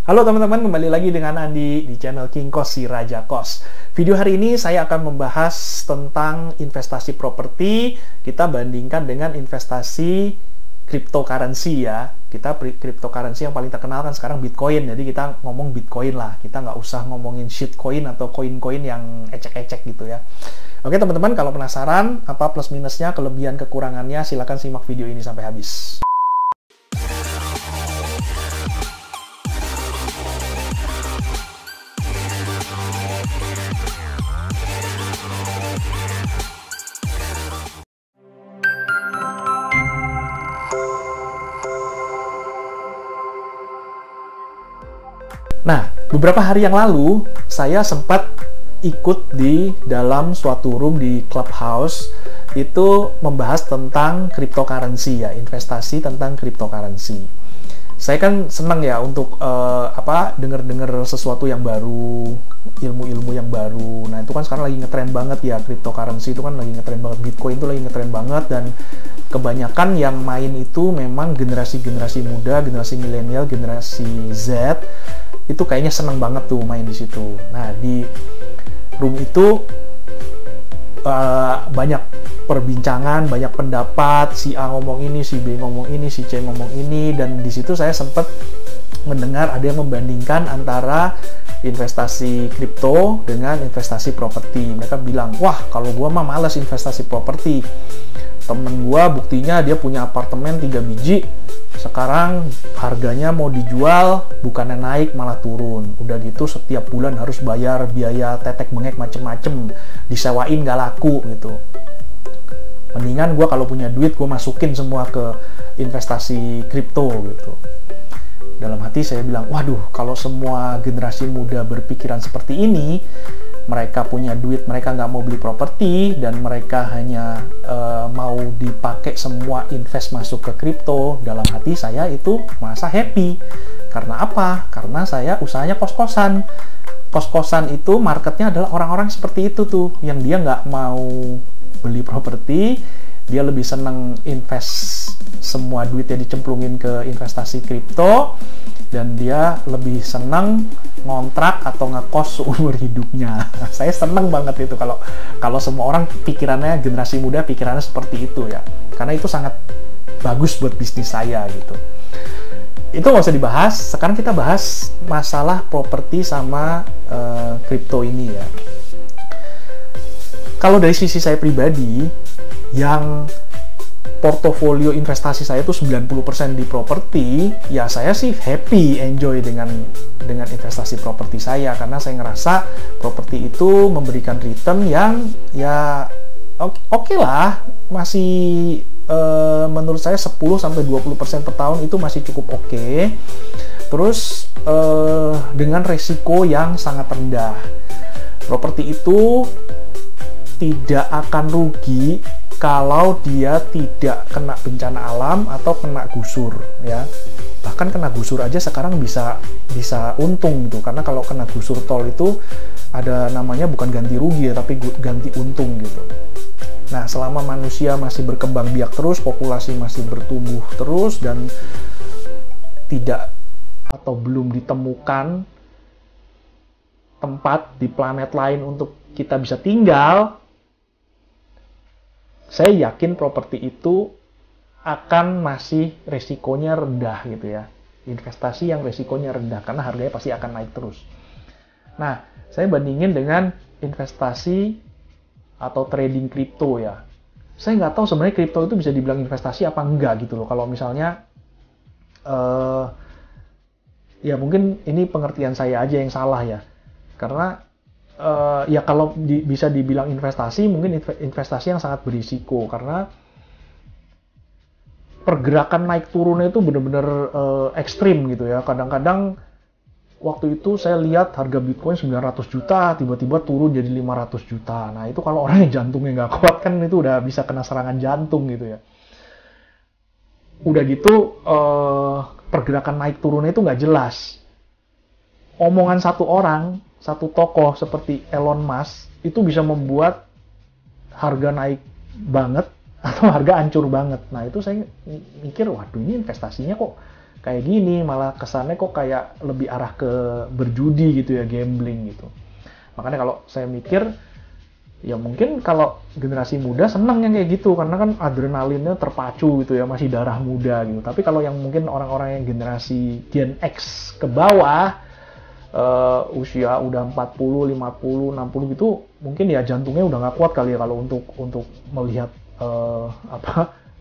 Halo teman-teman, kembali lagi dengan Andi di channel King Kos si Raja Kos. Video hari ini saya akan membahas tentang investasi properti. Kita bandingkan dengan investasi cryptocurrency ya. Kita cryptocurrency yang paling terkenal kan sekarang Bitcoin. Jadi kita ngomong Bitcoin lah. Kita nggak usah ngomongin shitcoin atau koin-koin yang ecek-ecek gitu ya. Oke teman-teman, kalau penasaran apa plus minusnya, kelebihan kekurangannya, silahkan simak video ini sampai habis. Nah, beberapa hari yang lalu, saya sempat ikut di dalam suatu room di Clubhouse, itu membahas tentang cryptocurrency ya, investasi tentang cryptocurrency. Saya kan senang ya untuk denger-denger sesuatu yang baru, ilmu-ilmu yang baru. Nah, itu kan sekarang lagi ngetren banget ya, cryptocurrency itu kan lagi ngetren banget, Bitcoin itu lagi ngetren banget, dan kebanyakan yang main itu memang generasi-generasi muda, generasi milenial, generasi Z. Itu kayaknya seneng banget tuh main di situ. Nah, di room itu banyak perbincangan, banyak pendapat, si A ngomong ini, si B ngomong ini, si C ngomong ini, dan di situ saya sempat mendengar ada yang membandingkan antara investasi kripto dengan investasi properti. Mereka bilang, wah kalau gua mah males investasi properti. Temen gua buktinya dia punya apartemen 3 biji, sekarang harganya mau dijual bukannya naik malah turun. Udah gitu setiap bulan harus bayar biaya tetek bengek macem-macem, disewain gak laku gitu. Mendingan gue kalau punya duit gue masukin semua ke investasi kripto gitu. Dalam hati saya bilang, waduh kalau semua generasi muda berpikiran seperti ini, mereka punya duit, mereka nggak mau beli properti, dan mereka hanya mau dipakai semua invest masuk ke kripto. Dalam hati saya itu merasa happy. Karena apa? Karena saya usahanya kos-kosan. Kos-kosan itu marketnya adalah orang-orang seperti itu tuh, yang dia nggak mau beli properti, dia lebih seneng invest semua duitnya dicemplungin ke investasi kripto, dan dia lebih seneng ngontrak atau ngekos seumur hidupnya. Saya seneng banget itu kalau semua orang pikirannya, generasi muda pikirannya seperti itu ya, karena itu sangat bagus buat bisnis saya gitu. Itu nggak usah dibahas. Sekarang kita bahas masalah properti sama kripto ini ya. Kalau dari sisi saya pribadi, yang portofolio investasi saya itu 90% di properti, ya saya sih happy, enjoy dengan investasi properti saya, karena saya ngerasa properti itu memberikan return yang ya oke lah, masih menurut saya 10-20% per tahun itu masih cukup oke. Terus dengan resiko yang sangat rendah. Properti itu tidak akan rugi kalau dia tidak kena bencana alam atau kena gusur ya. Bahkan kena gusur aja sekarang bisa untung gitu, karena kalau kena gusur tol itu ada namanya bukan ganti rugi ya, tapi ganti untung gitu. Nah, selama manusia masih berkembang biak terus, populasi masih bertumbuh terus, dan tidak atau belum ditemukan tempat di planet lain untuk kita bisa tinggal, saya yakin properti itu akan masih resikonya rendah gitu ya. Investasi yang resikonya rendah, karena harganya pasti akan naik terus. Nah, saya bandingin dengan investasi atau trading kripto ya. Saya nggak tahu sebenarnya kripto itu bisa dibilang investasi apa enggak gitu loh. Kalau misalnya, ya mungkin ini pengertian saya aja yang salah ya. Karena ya kalau bisa dibilang investasi, mungkin investasi yang sangat berisiko, karena pergerakan naik turunnya itu benar-benar ekstrim gitu ya. Kadang-kadang waktu itu saya lihat harga Bitcoin 900 juta, tiba-tiba turun jadi 500 juta. Nah itu kalau orang yang jantungnya nggak kuat kan itu udah bisa kena serangan jantung gitu ya. Udah gitu pergerakan naik turunnya itu nggak jelas. Omongan satu orang, satu tokoh seperti Elon Musk itu bisa membuat harga naik banget atau harga hancur banget. Nah itu saya mikir, waduh ini investasinya kok kayak gini, malah kesannya kok kayak lebih arah ke berjudi gitu ya, gambling gitu. Makanya kalau saya mikir, ya mungkin kalau generasi muda seneng yang kayak gitu, karena kan adrenalinnya terpacu gitu ya, masih darah muda gitu. Tapi kalau yang mungkin orang-orang yang generasi Gen X ke bawah, usia udah 40, 50, 60 gitu, mungkin ya jantungnya udah nggak kuat kali ya kalau untuk melihat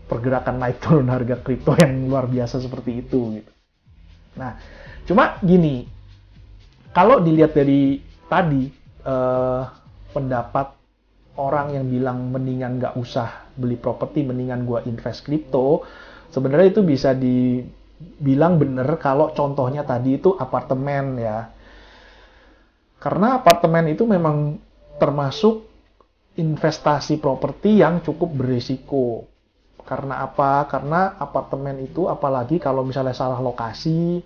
pergerakan naik turun harga kripto yang luar biasa seperti itu gitu. Nah, cuma gini, kalau dilihat dari tadi pendapat orang yang bilang mendingan nggak usah beli properti, mendingan gua invest kripto, sebenarnya itu bisa dibilang bener kalau contohnya tadi itu apartemen ya. Karena apartemen itu memang termasuk investasi properti yang cukup berisiko. Karena apa? Karena apartemen itu apalagi kalau misalnya salah lokasi,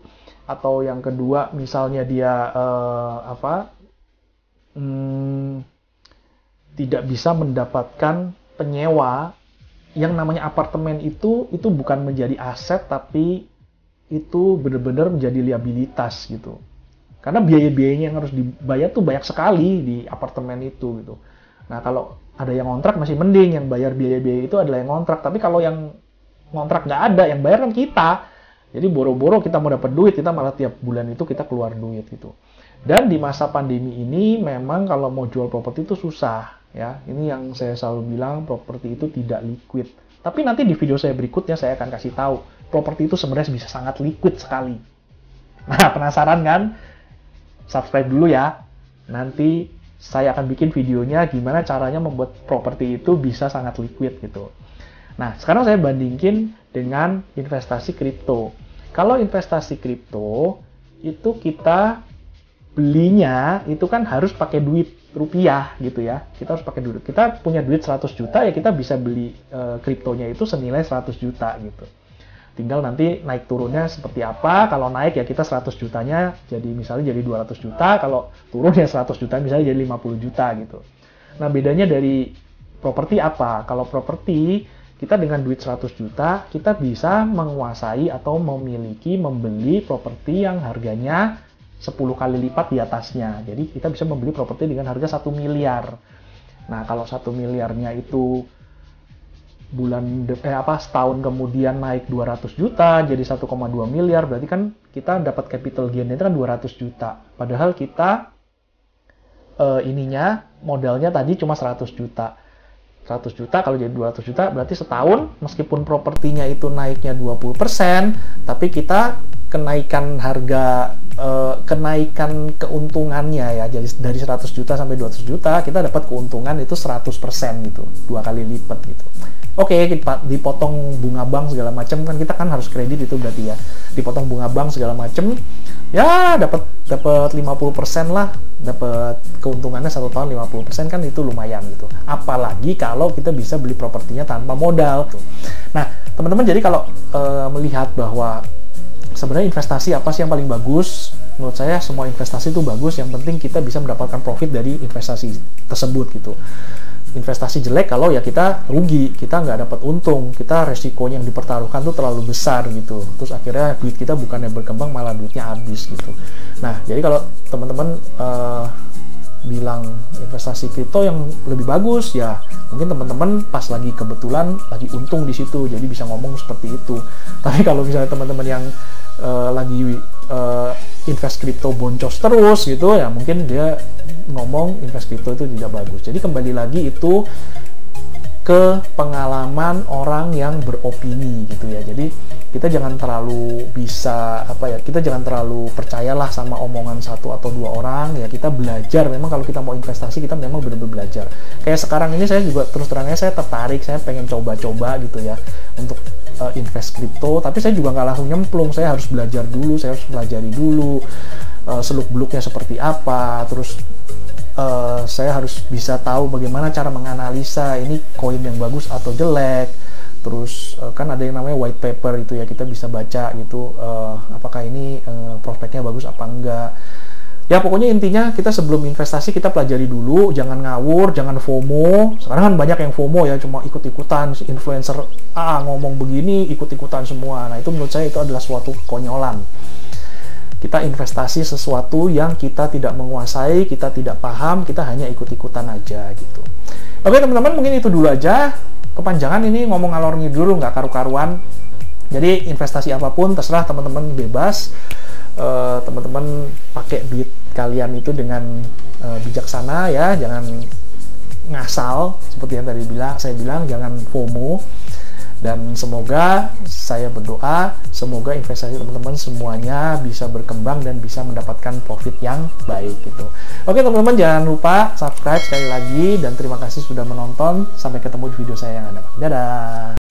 atau yang kedua misalnya dia tidak bisa mendapatkan penyewa. Yang namanya apartemen itu bukan menjadi aset, tapi itu benar-benar menjadi liabilitas gitu. Karena biaya-biayanya yang harus dibayar tuh banyak sekali di apartemen itu gitu. Nah, kalau ada yang ngontrak masih mending, yang bayar biaya-biaya itu adalah yang ngontrak. Tapi kalau yang ngontrak nggak ada, yang bayar kan kita. Jadi boro-boro kita mau dapat duit, kita malah tiap bulan itu kita keluar duit gitu. Dan di masa pandemi ini memang kalau mau jual properti itu susah ya. Ini yang saya selalu bilang, properti itu tidak liquid. Tapi nanti di video saya berikutnya saya akan kasih tahu, properti itu sebenarnya bisa sangat liquid sekali. Nah, penasaran kan? Subscribe dulu ya. Nanti saya akan bikin videonya gimana caranya membuat properti itu bisa sangat liquid gitu. Nah, sekarang saya bandingkin dengan investasi kripto. Kalau investasi kripto, itu kita belinya itu kan harus pakai duit rupiah gitu ya. Kita harus pakai duit. Kita punya duit 100 juta ya kita bisa beli kriptonya itu senilai 100 juta gitu. Tinggal nanti naik turunnya seperti apa. Kalau naik ya kita 100 jutanya jadi misalnya jadi 200 juta. Kalau turun ya 100 juta misalnya jadi 50 juta gitu. Nah, bedanya dari properti apa? Kalau properti kita dengan duit 100 juta kita bisa menguasai atau membeli properti yang harganya 10 kali lipat di atasnya. Jadi kita bisa membeli properti dengan harga 1 miliar. Nah, kalau 1 miliarnya itu setahun kemudian naik 200 juta jadi 1,2 miliar, berarti kan kita dapat capital gain itu kan 200 juta. Padahal kita modalnya tadi cuma 100 juta. 100 juta kalau jadi 200 juta berarti setahun meskipun propertinya itu naiknya 20%, tapi kita kenaikan keuntungannya ya, jadi dari 100 juta sampai 200 juta kita dapat keuntungan itu 100% gitu, 2 kali lipat gitu. Oke, dipotong bunga bank segala macam kan, kita kan harus kredit itu berarti ya, dipotong bunga bank segala macam ya dapat 50% lah, dapat keuntungannya 1 tahun 50% kan, itu lumayan gitu. Apalagi kalau kita bisa beli propertinya tanpa modal. Nah, teman-teman, jadi kalau melihat bahwa sebenarnya investasi apa sih yang paling bagus? Menurut saya semua investasi itu bagus, yang penting kita bisa mendapatkan profit dari investasi tersebut gitu. Investasi jelek kalau ya kita rugi, kita nggak dapat untung, kita resikonya yang dipertaruhkan tuh terlalu besar gitu. Terus akhirnya duit kita bukannya berkembang malah duitnya habis gitu. Nah, jadi kalau teman-teman bilang investasi kripto yang lebih bagus, ya mungkin teman-teman pas lagi kebetulan lagi untung di situ, jadi bisa ngomong seperti itu. Tapi kalau misalnya teman-teman yang lagi invest kripto boncos terus gitu ya, mungkin dia ngomong invest kripto itu tidak bagus. Jadi kembali lagi itu ke pengalaman orang yang beropini gitu ya. Jadi kita jangan terlalu kita jangan terlalu percayalah sama omongan satu atau dua orang ya. Kita belajar, memang kalau kita mau investasi kita memang benar-benar belajar. Kayak sekarang ini saya juga terus terangnya saya tertarik, saya pengen coba-coba gitu ya untuk invest kripto, tapi saya juga nggak langsung nyemplung, saya harus belajar dulu, saya harus pelajari dulu seluk-beluknya seperti apa, terus saya harus bisa tahu bagaimana cara menganalisa ini koin yang bagus atau jelek. Terus kan ada yang namanya white paper itu ya, kita bisa baca gitu apakah ini prospeknya bagus apa enggak. Ya pokoknya intinya kita sebelum investasi kita pelajari dulu, jangan ngawur, jangan FOMO. Sekarang kan banyak yang FOMO ya, cuma ikut-ikutan, influencer ngomong begini, ikut-ikutan semua. Nah itu menurut saya itu adalah suatu kekonyolan. Kita investasi sesuatu yang kita tidak menguasai, kita tidak paham, kita hanya ikut-ikutan aja gitu. Oke teman-teman, mungkin itu dulu aja. Kepanjangan ini ngomong ngalor ngidul, nggak karu-karuan. Jadi investasi apapun terserah teman-teman, bebas. Teman-teman pakai duit kalian itu dengan bijaksana ya, jangan ngasal seperti yang tadi saya bilang, jangan FOMO. Dan semoga, saya berdoa semoga investasi teman-teman semuanya bisa berkembang dan bisa mendapatkan profit yang baik gitu. Oke teman-teman, jangan lupa subscribe sekali lagi, dan terima kasih sudah menonton. Sampai ketemu di video saya yang akan datang. Dadah.